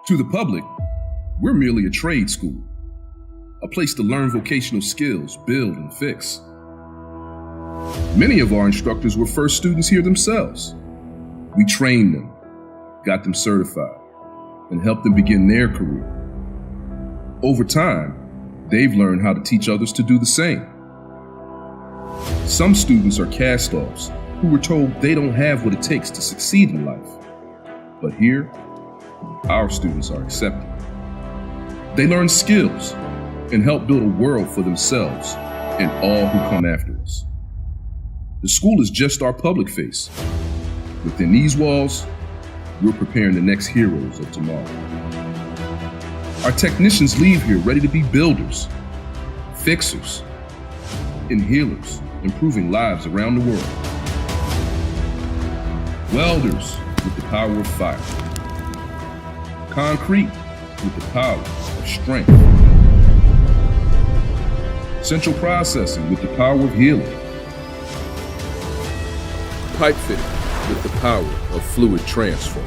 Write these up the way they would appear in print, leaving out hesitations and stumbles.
To the public, we're merely a trade school, a place to learn vocational skills, build, and fix. Many of our instructors were first students here themselves. We trained them, got them certified, and helped them begin their career. Over time, they've learned how to teach others to do the same. Some students are cast-offs who were told they don't have what it takes to succeed in life. But here, our students are accepted. They learn skills and help build a world for themselves and all who come after us. The school is just our public face. Within these walls, we're preparing the next heroes of tomorrow. Our technicians leave here ready to be builders, fixers, and healers, improving lives around the world. Welders with the power of fire. Concrete with the power of strength. Central processing with the power of healing. Pipe fitting with the power of fluid transfer.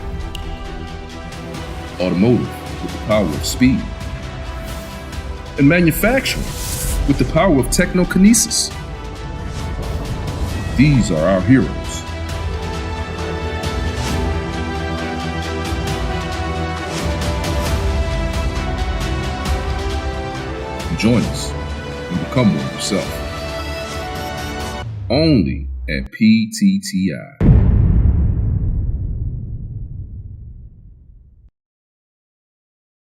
Automotive with the power of speed. And manufacturing with the power of technokinesis. These are our heroes. Join us and become one yourself. Only at PTTI.